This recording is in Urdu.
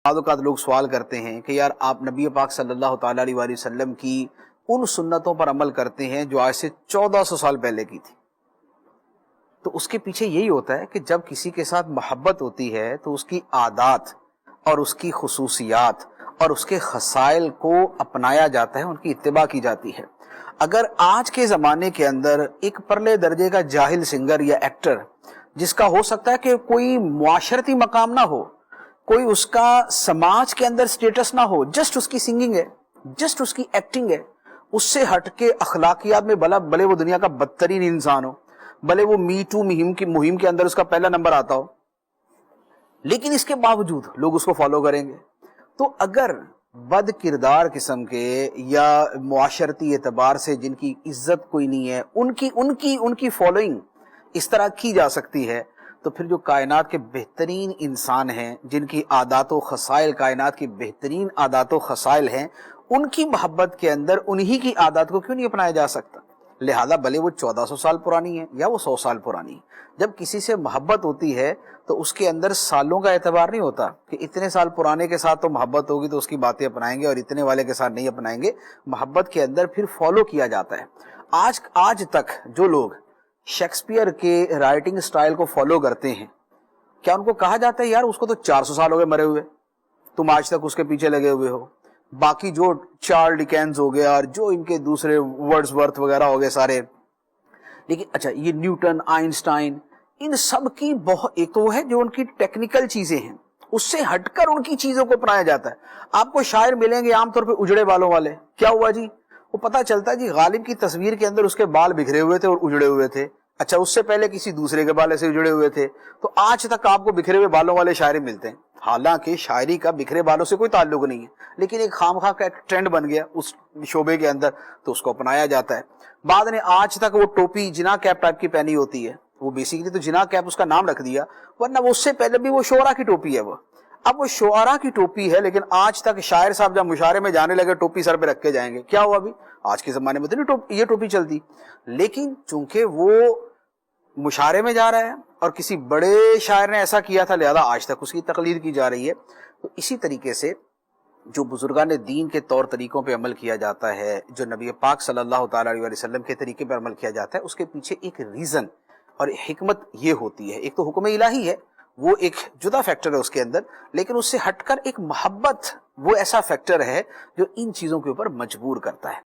بعض اوقات لوگ سوال کرتے ہیں کہ یار آپ نبی پاک صلی اللہ تعالیٰ علیہ وآلہ وسلم کی ان سنتوں پر عمل کرتے ہیں جو آج سے 1400 سال پہلے کی تھی. تو اس کے پیچھے یہی ہوتا ہے کہ جب کسی کے ساتھ محبت ہوتی ہے تو اس کی عادات اور اس کی خصوصیات اور اس کے خصائل کو اپنایا جاتا ہے، ان کی اتباع کی جاتی ہے. اگر آج کے زمانے کے اندر ایک پرلے درجے کا جاہل سنگر یا ایکٹر، جس کا ہو سکتا ہے کہ کوئی معاشرتی مقام نہ ہو، کوئی اس کا سماج کے اندر سٹیٹس نہ ہو، جسٹ اس کی سنگنگ ہے، جسٹ اس کی ایکٹنگ ہے، اس سے ہٹ کے اخلاقیات میں بھلے وہ دنیا کا بدترین انسان ہو، بھلے وہ می ٹو مہم کے اندر اس کا پہلا نمبر آتا ہو، لیکن اس کے باوجود لوگ اس کو فالو کریں گے. تو اگر بد کردار قسم کے یا معاشرتی اعتبار سے جن کی عزت کوئی نہیں ہے، ان کی فالوئنگ اس طرح کی جا سکتی ہے، تو پھر جو کائنات کے بہترین انسان ہیں، جن کی عادات و خصائل کائنات کی بہترین عادات و خصائل ہیں، ان کی محبت کے اندر انہی کی عادات کو کیوں نہیں اپنایا جا سکتا؟ لہذا بھلے وہ 1400 سال پرانی ہے یا وہ 100 سال پرانی ہے، جب کسی سے محبت ہوتی ہے تو اس کے اندر سالوں کا اعتبار نہیں ہوتا کہ اتنے سال پرانے کے ساتھ تو محبت ہوگی تو اس کی باتیں اپنائیں گے اور اتنے والے کے ساتھ نہیں اپنائیں گے. محبت کے اندر پھر فالو کیا جاتا ہے. آج تک جو لوگ شیکسپیئر کے رائٹنگ سٹائل کو فالو کرتے ہیں، کیا ان کو کہا جاتا ہے یار اس کو تو 400 سال ہو گئے مرے ہوئے، تم آج تک اس کے پیچھے لگے ہوئے ہو؟ باقی جو چارلس ڈیکنز ہو گیا اور جو ان کے دوسرے ورڈز ورتھ وغیرہ ہو گئے سارے، لیکن اچھا یہ نیوٹن، آئنسٹائن، ان سب کی بہت ایک تو وہ ہے جو ان کی ٹیکنیکل چیزیں ہیں، اس سے ہٹ کر ان کی چیزوں کو اپنایا جاتا ہے. آپ کو شاعر ملیں گے عام طور پہ اجڑے بالوں والے، کیا ہوا جی؟ وہ پتہ چلتا ہے جی غالب کی تصویر کے اندر اس کے بال بکھرے ہوئے تھے اور اجڑے ہوئے تھے. اچھا اس سے پہلے کسی دوسرے کے بال ایسے اجڑے ہوئے تھے. تو آج تک آپ کو بکھرے ہوئے بالوں والے شاعر ملتے ہیں، حالانکہ شاعری کا بکھرے بالوں سے کوئی تعلق نہیں ہے، لیکن ایک خامخواہ کا ایک ٹرینڈ بن گیا اس شعبے کے اندر، تو اس کو اپنایا جاتا ہے. بعد نے آج تک وہ ٹوپی جناح کیپ ٹائپ کی پہنی ہوتی ہے، وہ بیسیکلی تو جناح کیپ اس کا نام رکھ دیا، ورنہ وہ اس سے پہلے بھی وہ شعراء کی ٹوپی ہے. وہ اب وہ شعراء کی ٹوپی ہے، لیکن آج تک شاعر صاحب جب مشاعرے میں جانے لگے ٹوپی سر پہ رکھ کے جائیں گے. کیا ہوا ابھی؟ آج کے زمانے میں تو نہیں یہ ٹوپی چلتی، لیکن چونکہ وہ مشاعرے میں جا رہا ہے اور کسی بڑے شاعر نے ایسا کیا تھا، لہذا آج تک اس کی تقلید کی جا رہی ہے. تو اسی طریقے سے جو بزرگان دین کے طور طریقوں پہ عمل کیا جاتا ہے، جو نبی پاک صلی اللہ تعالیٰ علیہ وسلم کے طریقے پر عمل کیا جاتا ہے، اس کے پیچھے ایک ریزن اور حکمت یہ ہوتی ہے. ایک تو حکم الہی ہے، وہ ایک جدا فیکٹر ہے اس کے اندر، لیکن اس سے ہٹ کر ایک محبت وہ ایسا فیکٹر ہے جو ان چیزوں کے اوپر مجبور کرتا ہے.